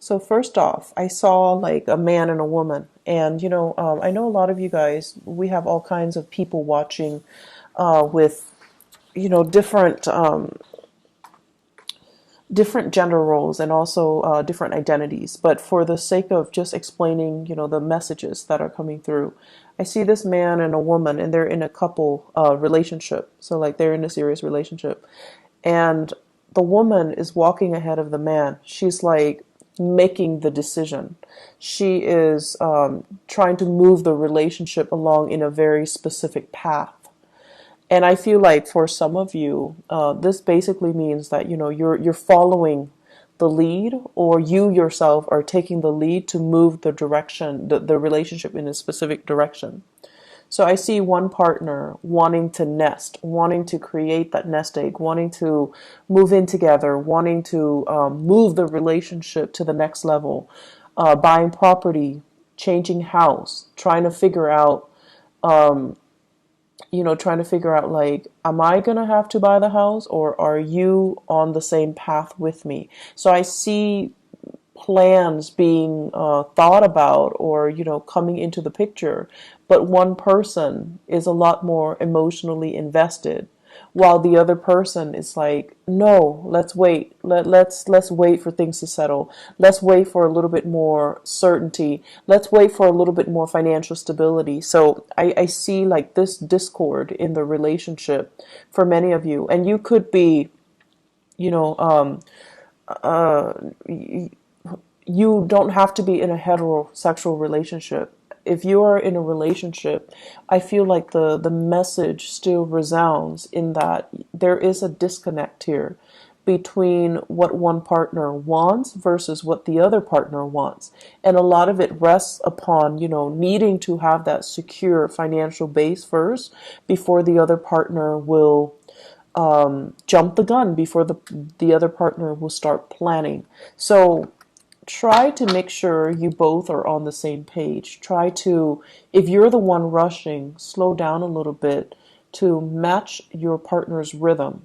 So first off, I saw like a man and a woman, and I know a lot of you guys. We have all kinds of people watching, with different gender roles and also different identities. But for the sake of just explaining, the messages that are coming through, I see this man and a woman, and they're in a couple relationship. So like they're in a serious relationship, and the woman is walking ahead of the man. She's like making the decision. She is trying to move the relationship along in a very specific path. And I feel like for some of you, this basically means that you're following the lead, or you yourself are taking the lead to move the direction, the relationship in a specific direction. So I see one partner wanting to nest, wanting to create that nest egg, wanting to move in together, wanting to move the relationship to the next level, buying property, changing house, trying to figure out like, am I going to have to buy the house, or are you on the same path with me? So I see plans being thought about, or coming into the picture, but one person is a lot more emotionally invested, while the other person is like, no, let's wait. Let's wait for things to settle. Let's wait for a little bit more certainty. Let's wait for a little bit more financial stability. So I see like this discord in the relationship for many of you, and you could be, you know uh you don't have to be in a heterosexual relationship. If you are in a relationship, I feel like the message still resounds in that there is a disconnect here between what one partner wants versus what the other partner wants. And a lot of it rests upon, needing to have that secure financial base first before the other partner will jump the gun, before the other partner will start planning. So try to make sure you both are on the same page. Try to, if you're the one rushing, slow down a little bit to match your partner's rhythm.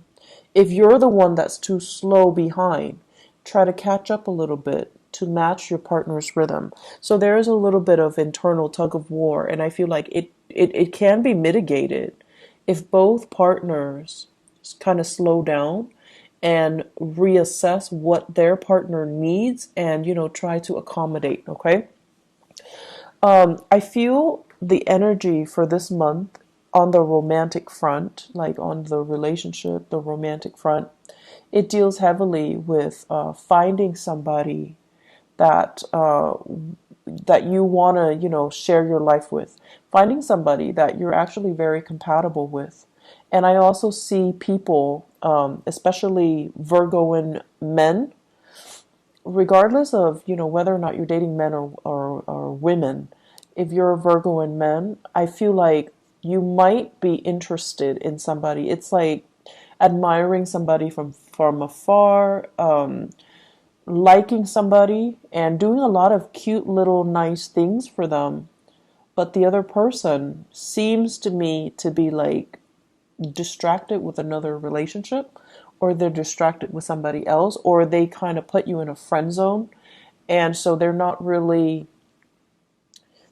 If you're the one that's too slow behind, try to catch up a little bit to match your partner's rhythm. So there is a little bit of internal tug of war, and I feel like it can be mitigated if both partners kind of slow down and reassess what their partner needs, and try to accommodate. Okay. I feel the energy for this month on the romantic front, like on the relationship, the romantic front, it deals heavily with finding somebody that that you want to share your life with, finding somebody that you're actually very compatible with. And I also see people, especially Virgoan men, regardless of whether or not you're dating men or women. If you're a Virgoan man, I feel like you might be interested in somebody. It's like admiring somebody from afar, liking somebody and doing a lot of cute little nice things for them, but the other person seems to me to be like distracted with another relationship, or they're distracted with somebody else, or they kind of put you in a friend zone, and so they're not really,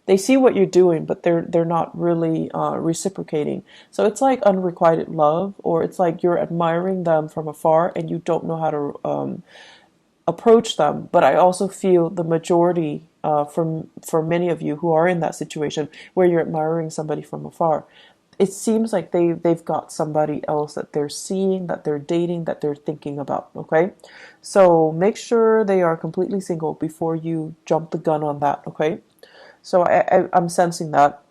they see what you're doing, but they're not really reciprocating. So it's like unrequited love, or it's like you're admiring them from afar and you don't know how to approach them. But I also feel the majority, for many of you who are in that situation where you're admiring somebody from afar, it seems like they've got somebody else that they're seeing, that they're dating, that they're thinking about. Okay, so make sure they are completely single before you jump the gun on that. Okay, so I'm sensing that.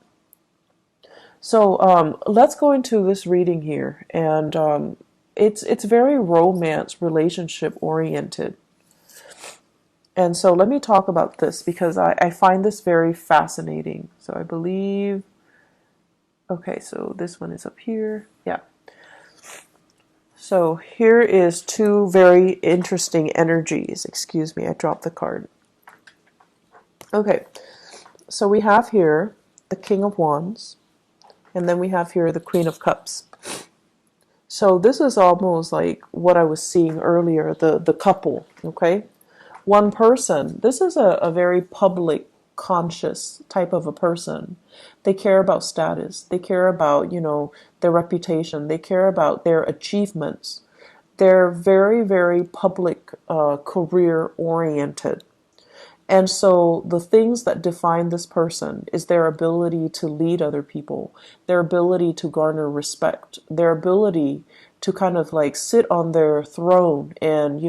So let's go into this reading here, and it's very romance relationship oriented. And so let me talk about this because I find this very fascinating. So I believe, okay, so this one is up here. Yeah. So here is two very interesting energies. Excuse me, I dropped the card. Okay, so we have here the King of Wands, and then we have here the Queen of Cups. So this is almost like what I was seeing earlier, the couple, okay? One person, this is a very public conscious type of a person. They care about status. They care about, their reputation. They care about their achievements. They're very, very public, career oriented. And so the things that define this person is their ability to lead other people, their ability to garner respect, their ability to kind of like sit on their throne and,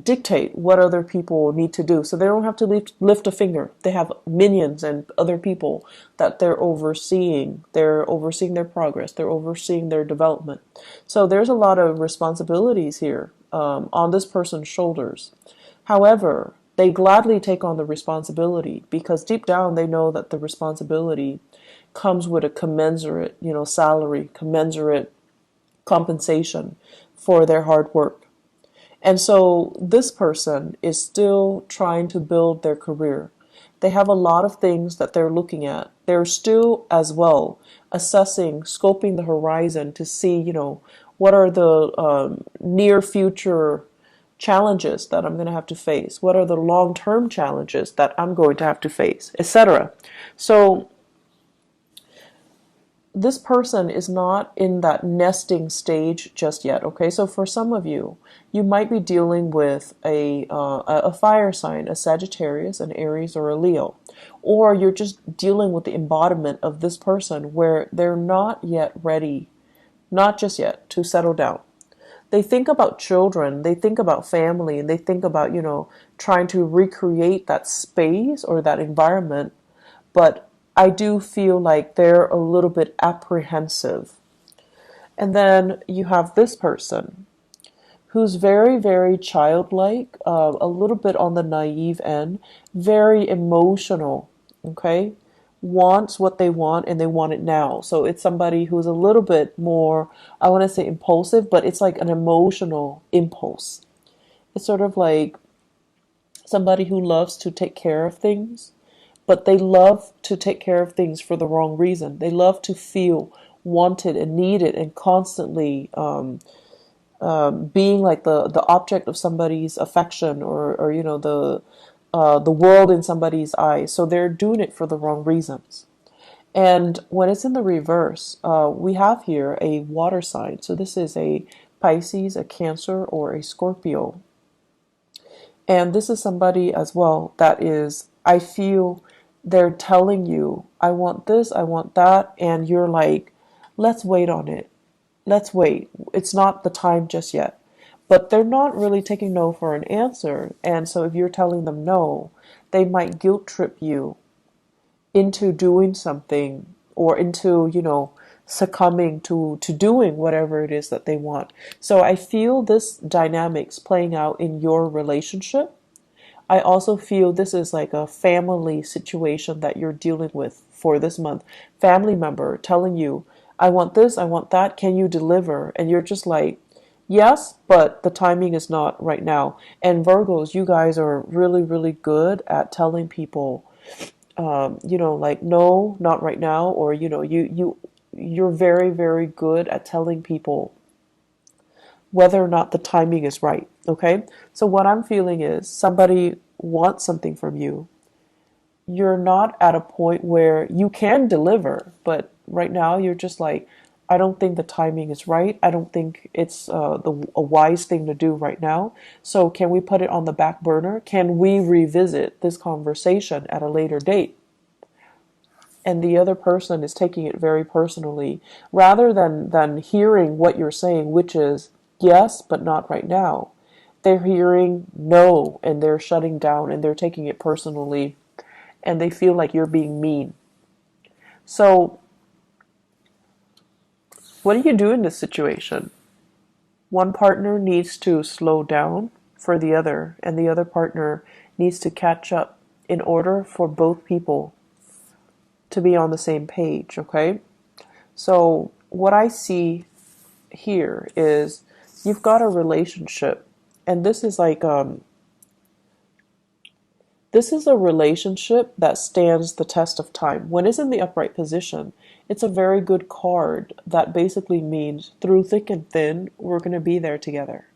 dictate what other people need to do. So they don't have to lift a finger. They have minions and other people that they're overseeing. They're overseeing their progress. They're overseeing their development. So there's a lot of responsibilities here on this person's shoulders. However, they gladly take on the responsibility because deep down they know that the responsibility comes with a commensurate, salary, commensurate compensation for their hard work. And so this person is still trying to build their career. They have a lot of things that they're looking at. They're still as well assessing, scoping the horizon to see, what are the near future challenges that I'm going to have to face? What are the long-term challenges that I'm going to have to face, etc. So this person is not in that nesting stage just yet. Okay, so for some of you, you might be dealing with a fire sign, a Sagittarius, an Aries, or a Leo, or you're just dealing with the embodiment of this person where they're not yet ready, not just yet, to settle down. They think about children, they think about family, and they think about, trying to recreate that space or that environment. But I do feel like they're a little bit apprehensive. And then you have this person who's very, very childlike, a little bit on the naive end, very emotional, okay? Wants what they want and they want it now. So it's somebody who's a little bit more, I want to say impulsive, but it's like an emotional impulse. It's sort of like somebody who loves to take care of things, but they love to take care of things for the wrong reason. They love to feel wanted and needed and constantly being like the object of somebody's affection or the world in somebody's eyes. So they're doing it for the wrong reasons. And when it's in the reverse, we have here a water sign. So this is a Pisces, a Cancer, or a Scorpio. And this is somebody as well that is, I feel they're telling you, I want this, I want that. And you're like, let's wait on it. Let's wait. It's not the time just yet. But they're not really taking no for an answer. And so if you're telling them no, they might guilt trip you into doing something or into, succumbing to doing whatever it is that they want. So I feel this dynamics playing out in your relationship. I also feel this is like a family situation that you're dealing with for this month. Family member telling you, I want this, I want that, can you deliver? And you're just like, yes, but the timing is not right now. And Virgos, you guys are really, really good at telling people, like, no, not right now. Or, you're very, very good at telling people whether or not the timing is right. Okay. So what I'm feeling is somebody wants something from you. You're not at a point where you can deliver, but right now you're just like, I don't think the timing is right. I don't think it's a wise thing to do right now. So can we put it on the back burner? Can we revisit this conversation at a later date? And the other person is taking it very personally, rather than hearing what you're saying, which is yes, but not right now. They're hearing no, and they're shutting down, and they're taking it personally, and they feel like you're being mean. So what do you do in this situation? One partner needs to slow down for the other, and the other partner needs to catch up in order for both people to be on the same page, okay? So what I see here is you've got a relationship, and this is like this is a relationship that stands the test of time. When it's in the upright position, it's a very good card that basically means through thick and thin, we're going to be there together.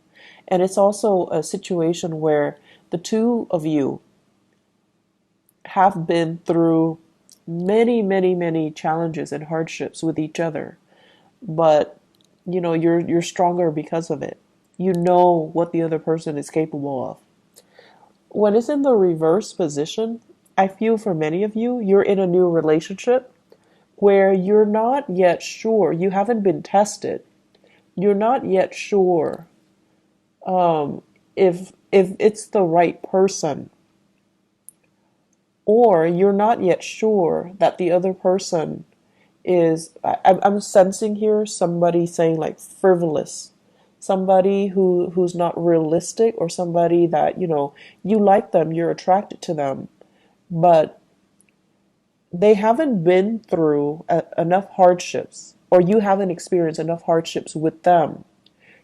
And it's also a situation where the two of you have been through many, many, many challenges and hardships with each other. But you're stronger because of it. You know what the other person is capable of. When it's in the reverse position, I feel for many of you, you're in a new relationship where you're not yet sure, you haven't been tested. You're not yet sure if it's the right person, or you're not yet sure that the other person is. I'm sensing here somebody saying like frivolous, somebody who's not realistic, or somebody that you like them, you're attracted to them, but they haven't been through enough hardships, or you haven't experienced enough hardships with them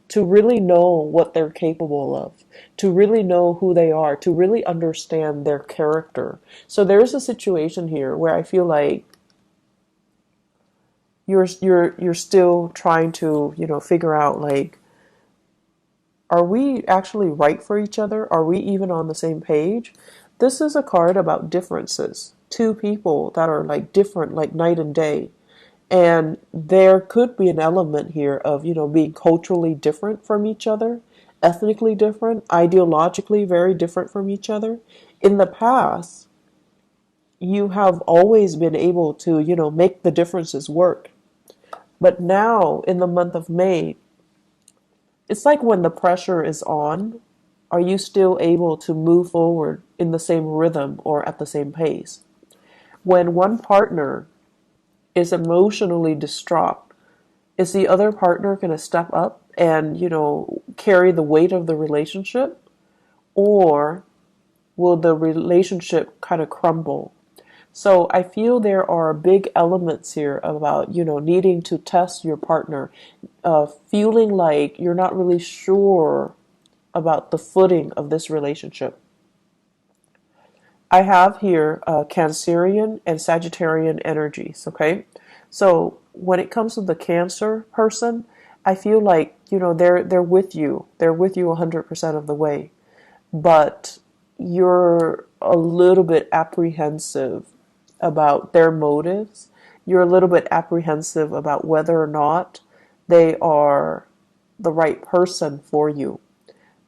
to really know what they're capable of, to really know who they are, to really understand their character. So there's a situation here where I feel like you're still trying to, figure out like, are we actually right for each other? Are we even on the same page? This is a card about differences. Two people that are like different, like night and day. And there could be an element here of, being culturally different from each other, ethnically different, ideologically very different from each other. In the past, you have always been able to, make the differences work. But now, in the month of May, it's like when the pressure is on, are you still able to move forward in the same rhythm or at the same pace? When one partner is emotionally distraught, is the other partner going to step up and, carry the weight of the relationship? Or will the relationship kind of crumble? So I feel there are big elements here about, needing to test your partner, feeling like you're not really sure about the footing of this relationship. I have here Cancerian and Sagittarian energies, okay? So when it comes to the Cancer person, I feel like, they're with you. They're with you 100% of the way. But you're a little bit apprehensive about their motives. You're a little bit apprehensive about whether or not they are the right person for you.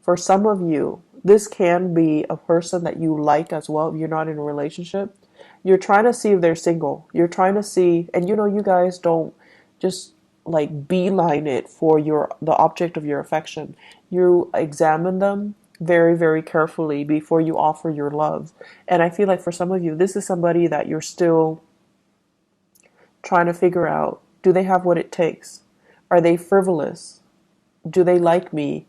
For some of you, this can be a person that you like as well if you're not in a relationship. You're trying to see if they're single. You're trying to see, and you guys don't just like beeline it for the object of your affection. You examine them very, very carefully before you offer your love. And I feel like for some of you, this is somebody that you're still trying to figure out, do they have what it takes? Are they frivolous? Do they like me?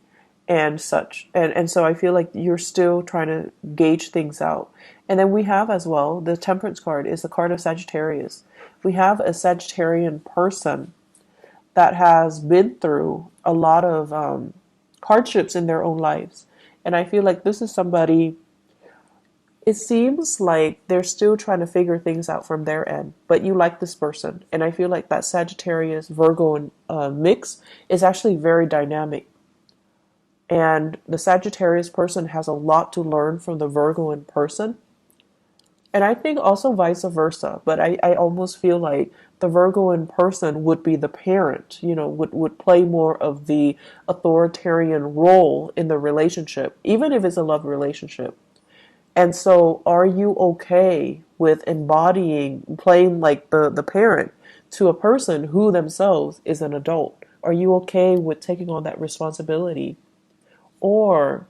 And such. And so I feel like you're still trying to gauge things out. And then we have as well, the Temperance card is the card of Sagittarius. We have a Sagittarian person that has been through a lot of hardships in their own lives. And I feel like this is somebody, it seems like they're still trying to figure things out from their end, but you like this person. And I feel like that Sagittarius Virgo mix is actually very dynamic. And the Sagittarius person has a lot to learn from the Virgoan person. And I think also vice versa. But I almost feel like the Virgoan person would be the parent, would play more of the authoritarian role in the relationship, even if it's a love relationship. And so are you okay with playing like the parent to a person who themselves is an adult? Are you okay with taking on that responsibility? Or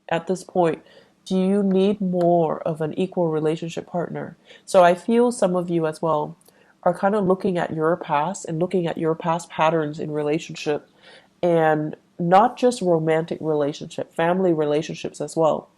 at this point, do you need more of an equal relationship partner? So I feel some of you as well are kind of looking at your past and looking at your past patterns in relationship, and not just romantic relationship, family relationships as well.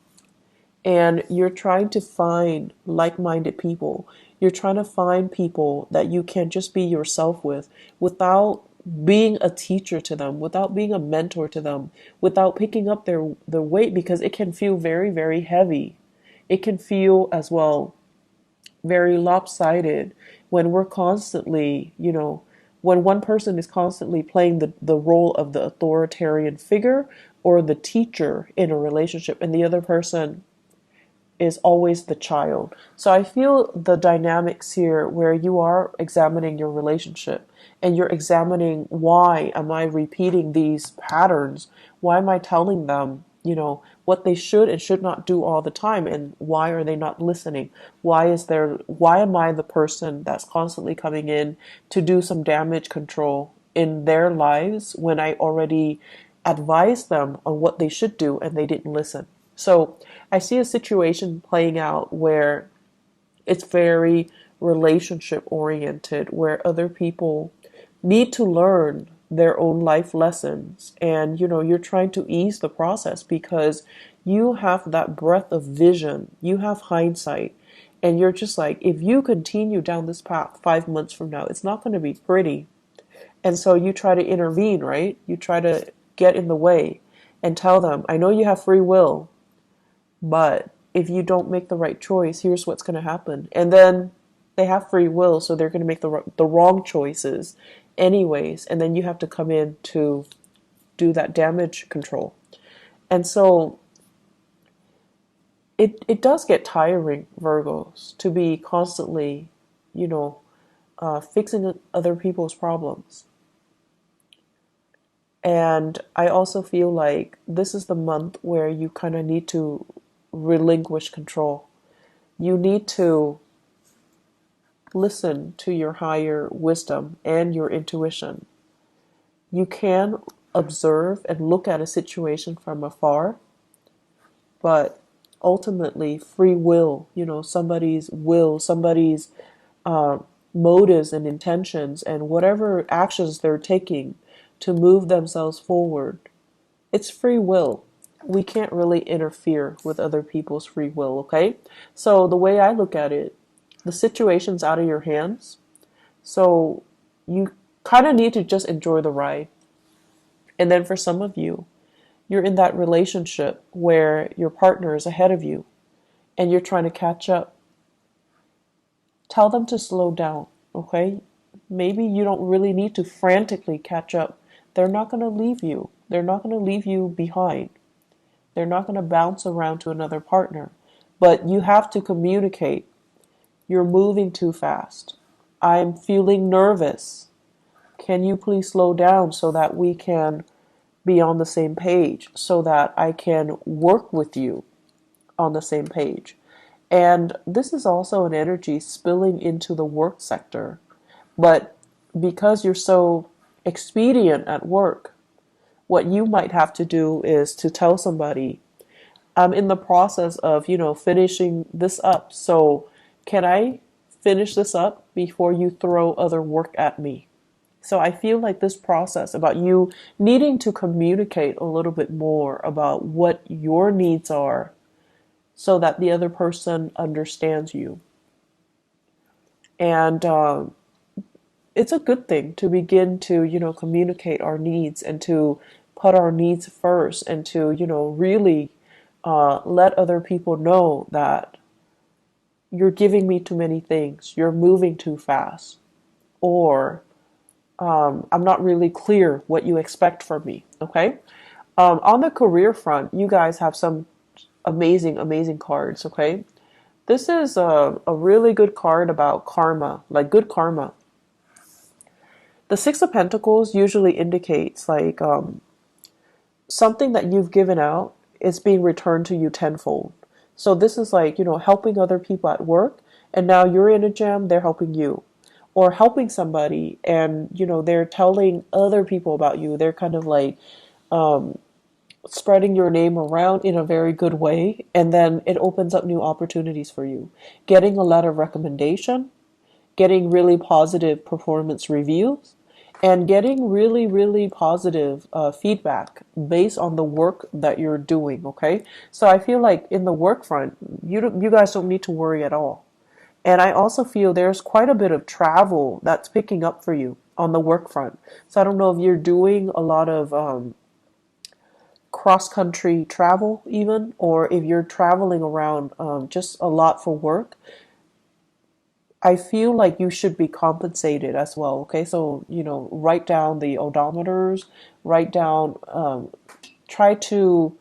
And you're trying to find like-minded people. You're trying to find people that you can just be yourself with without being a teacher to them, without being a mentor to them, without picking up their weight, because it can feel very, very heavy. It can feel as well very lopsided when we're constantly, when one person is constantly playing the role of the authoritarian figure or the teacher in a relationship, and the other person is always the child. So I feel the dynamics here where you are examining your relationship and you're examining, why am I repeating these patterns? Why am I telling them, what they should and should not do all the time, and why are they not listening? Why am I the person that's constantly coming in to do some damage control in their lives when I already advised them on what they should do and they didn't listen? So I see a situation playing out where it's very relationship oriented, where other people need to learn their own life lessons. And, you're trying to ease the process because you have that breadth of vision, you have hindsight, and you're just like, if you continue down this path 5 months from now, it's not going to be pretty. And so you try to intervene, right? You try to get in the way and tell them, I know you have free will, but if you don't make the right choice, here's what's going to happen. And then they have free will, so they're going to make the wrong choices anyways. And then you have to come in to do that damage control. And so it does get tiring, Virgos, to be constantly, fixing other people's problems. And I also feel like this is the month where you kind of need to relinquish control. You need to listen to your higher wisdom and your intuition. You can observe and look at a situation from afar, but ultimately free will, somebody's motives and intentions and whatever actions they're taking to move themselves forward, it's free will. We can't really interfere with other people's free will, okay? So the way I look at it, the situation's out of your hands. So you kind of need to just enjoy the ride. And then for some of you, you're in that relationship where your partner is ahead of you and you're trying to catch up. Tell them to slow down, okay? Maybe you don't really need to frantically catch up. They're not going to leave you. They're not going to leave you behind. They're not going to bounce around to another partner. But you have to communicate. You're moving too fast. I'm feeling nervous. Can you please slow down so that we can be on the same page, so that I can work with you on the same page? And this is also an energy spilling into the work sector. But because you're so expedient at work, what you might have to do is to tell somebody, I'm in the process of, finishing this up. So can I finish this up before you throw other work at me? So I feel like this process about you needing to communicate a little bit more about what your needs are so that the other person understands you. And it's a good thing to begin to, communicate our needs and to put our needs first and to, really let other people know that you're giving me too many things, you're moving too fast, or I'm not really clear what you expect from me, okay? On the career front, you guys have some amazing, amazing cards, okay? This is a really good card about karma, like good karma. The Six of Pentacles usually indicates like something that you've given out is being returned to you tenfold. So this is like, helping other people at work, and now you're in a jam, they're helping you. Or helping somebody and, they're telling other people about you. They're kind of like spreading your name around in a very good way. And then it opens up new opportunities for you. Getting a letter of recommendation, getting really positive performance reviews, and getting really, really positive feedback based on the work that you're doing, okay? So I feel like in the work front, you guys don't need to worry at all. And I also feel there's quite a bit of travel that's picking up for you on the work front. So I don't know if you're doing a lot of cross-country travel even, or if you're traveling around just a lot for work. I feel like you should be compensated as well, okay? So, write down the odometers, write down try to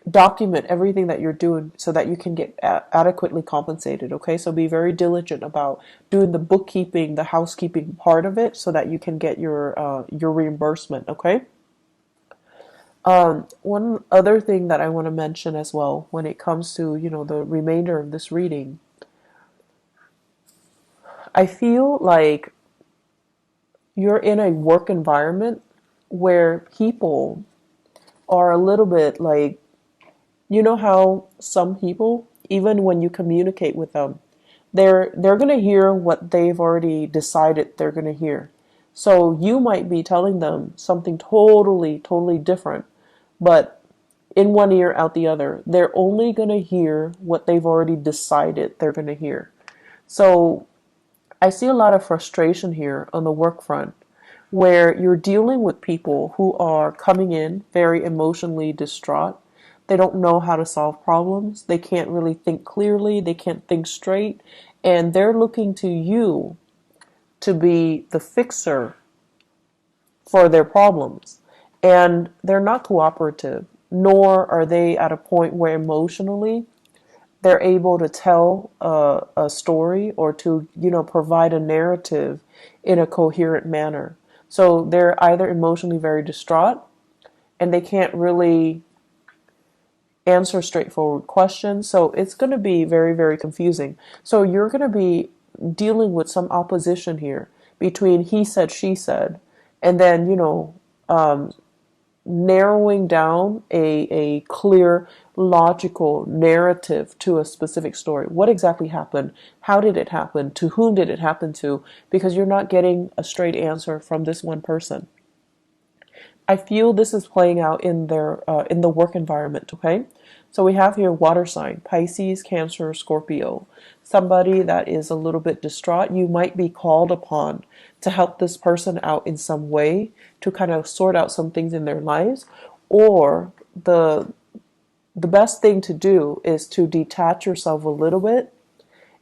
document everything that you're doing so that you can get adequately compensated. Okay, so be very diligent about doing the bookkeeping, the housekeeping part of it, so that you can get your reimbursement. Okay. One other thing that I want to mention as well when it comes to, the remainder of this reading, I feel like you're in a work environment where people are a little bit like, how some people, even when you communicate with them, they're going to hear what they've already decided they're going to hear. So you might be telling them something totally, totally different, but in one ear, out the other. They're only going to hear what they've already decided they're going to hear. So I see a lot of frustration here on the work front, where you're dealing with people who are coming in very emotionally distraught. They don't know how to solve problems. They can't really think clearly. They can't think straight. And they're looking to you to be the fixer for their problems. And they're not cooperative, nor are they at a point where emotionally they're able to tell a story or to, provide a narrative in a coherent manner. So they're either emotionally very distraught and they can't really answer straightforward questions. So it's going to be very, very confusing. So you're going to be dealing with some opposition here between he said, she said, and then, narrowing down a clear, logical narrative to a specific story. What exactly happened? How did it happen? To whom did it happen to? Because you're not getting a straight answer from this one person. I feel this is playing out in the work environment. Okay, so we have here water sign: Pisces, Cancer, Scorpio. Somebody that is a little bit distraught. You might be called upon to help this person out in some way to kind of sort out some things in their lives, or the best thing to do is to detach yourself a little bit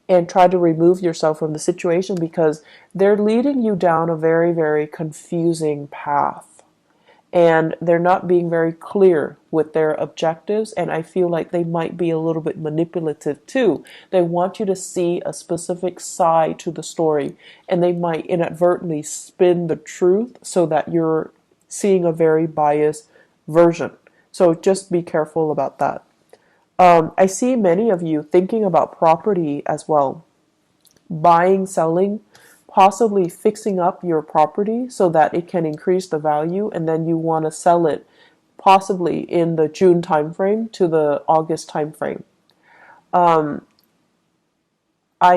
and try to remove yourself from the situation, because they're leading you down a very, very confusing path. And they're not being very clear with their objectives, and I feel like they might be a little bit manipulative too. They want you to see a specific side to the story, and they might inadvertently spin the truth so that you're seeing a very biased version. So just be careful about that. I see many of you thinking about property as well. Buying, selling, possibly fixing up your property so that it can increase the value, and then you want to sell it possibly in the June timeframe to the August timeframe. I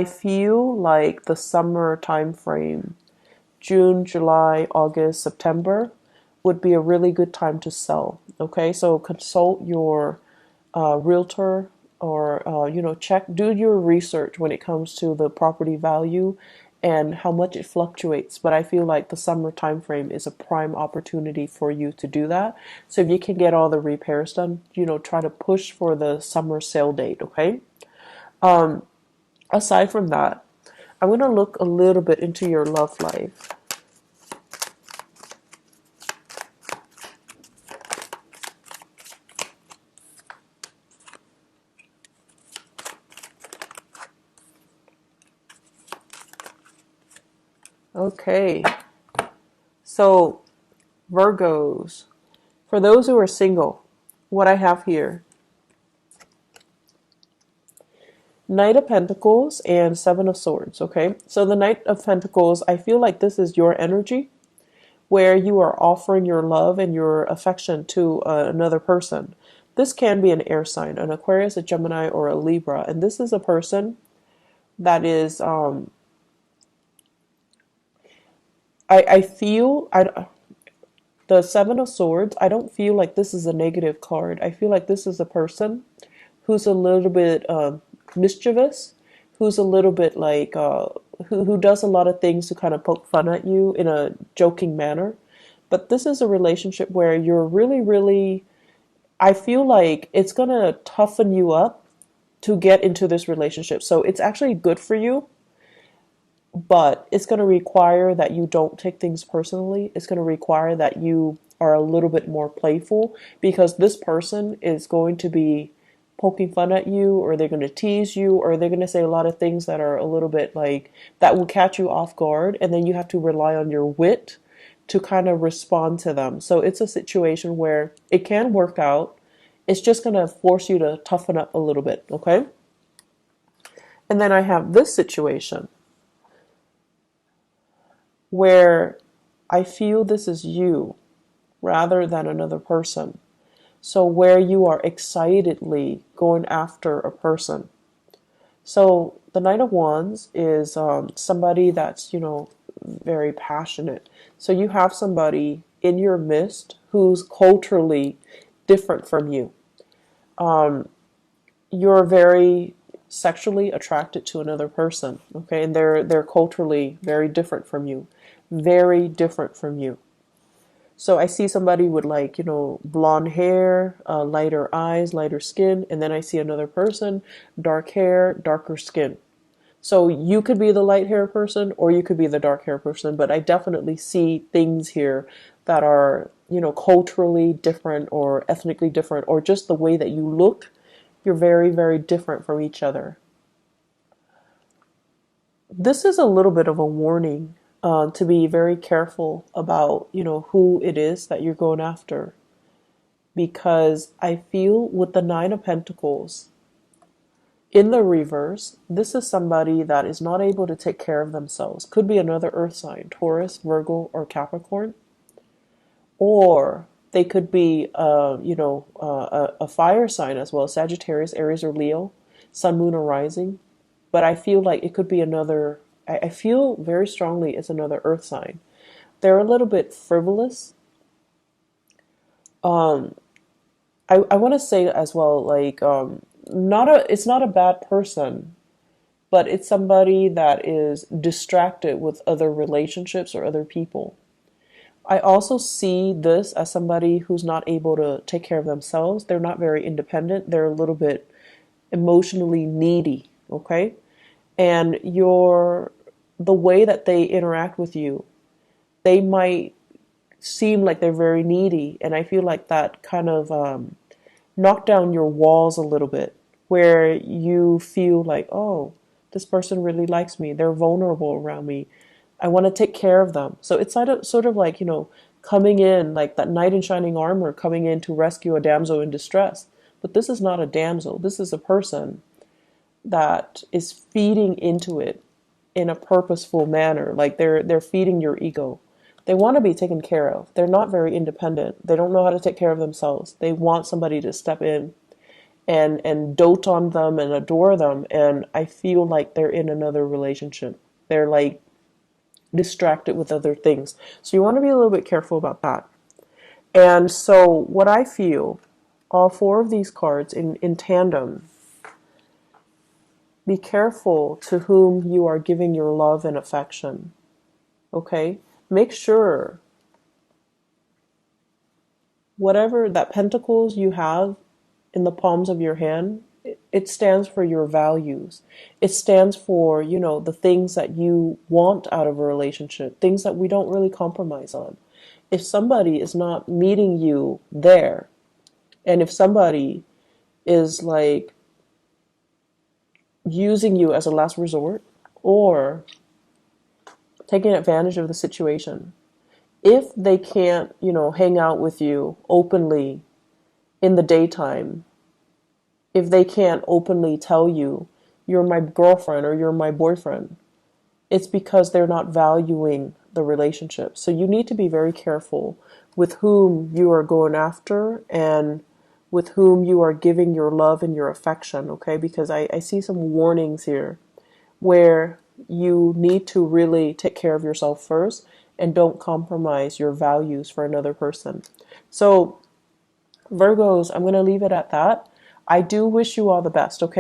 feel like the summer timeframe, June, July, August, September, would be a really good time to sell. Okay, so consult your realtor, or do your research when it comes to the property value and how much it fluctuates. But I feel like the summer time frame is a prime opportunity for you to do that. So if you can get all the repairs done, try to push for the summer sale date. Okay. Aside from that, I'm going to look a little bit into your love life. Okay, so Virgos, for those who are single, what I have here, Knight of Pentacles and Seven of Swords. Okay, so the Knight of Pentacles, I feel like this is your energy where you are offering your love and your affection to another person. This can be an air sign, an Aquarius, a Gemini, or a Libra, and this is a person that is I feel the Seven of Swords, I don't feel like this is a negative card. I feel like this is a person who's a little bit mischievous, who's a little bit like who does a lot of things to kind of poke fun at you in a joking manner. But this is a relationship where you're really, really, I feel like it's gonna toughen you up to get into this relationship. So it's actually good for you, but it's going to require that you don't take things personally. It's going to require that you are a little bit more playful, because this person is going to be poking fun at you, or they're going to tease you, or they're going to say a lot of things that are a little bit like that will catch you off guard, and then you have to rely on your wit to kind of respond to them. So it's a situation where it can work out. It's just going to force you to toughen up a little bit, okay? And then I have this situation where I feel this is you rather than another person. So where you are excitedly going after a person. So the Knight of Wands is somebody that's, very passionate. So you have somebody in your midst who's culturally different from you. You're very sexually attracted to another person, okay? And they're culturally very different from you. Very different from you. So I see somebody with blonde hair, lighter eyes, lighter skin, and then I see another person, dark hair, darker skin. So you could be the light hair person or you could be the dark hair person, but I definitely see things here that are, culturally different or ethnically different, or just the way that you look, you're very, very different from each other. This is a little bit of a warning. To be very careful about, who it is that you're going after. Because I feel with the Nine of Pentacles, in the reverse, this is somebody that is not able to take care of themselves. Could be another earth sign, Taurus, Virgo, or Capricorn. Or they could be, a fire sign as well, Sagittarius, Aries, or Leo, Sun, Moon, or Rising. But I feel like it could be another, I feel very strongly it's another earth sign. They're a little bit frivolous. I want to say as well, it's not a bad person, but it's somebody that is distracted with other relationships or other people. I also see this as somebody who's not able to take care of themselves. They're not very independent. They're a little bit emotionally needy, okay? And the way that they interact with you, they might seem like they're very needy. And I feel like that kind of knocked down your walls a little bit, where you feel like, oh, this person really likes me. They're vulnerable around me. I want to take care of them. So it's sort of like, coming in, like that knight in shining armor coming in to rescue a damsel in distress. But this is not a damsel. This is a person that is feeding into it in a purposeful manner. Like they're feeding your ego. They want to be taken care of. They're not very independent. They don't know how to take care of themselves. They want somebody to step in and dote on them and adore them. And I feel like they're in another relationship. They're like distracted with other things. So you want to be a little bit careful about that. And so what I feel, all four of these cards in tandem, be careful to whom you are giving your love and affection. Okay? Make sure whatever that pentacles you have in the palms of your hand, it stands for your values. It stands for, the things that you want out of a relationship, things that we don't really compromise on. If somebody is not meeting you there, and if somebody is like using you as a last resort or taking advantage of the situation, if they can't, hang out with you openly in the daytime, if they can't openly tell you, you're my girlfriend or you're my boyfriend, it's because they're not valuing the relationship. So you need to be very careful with whom you are going after and with whom you are giving your love and your affection, okay? Because I see some warnings here where you need to really take care of yourself first and don't compromise your values for another person. So Virgos, I'm going to leave it at that. I do wish you all the best, okay?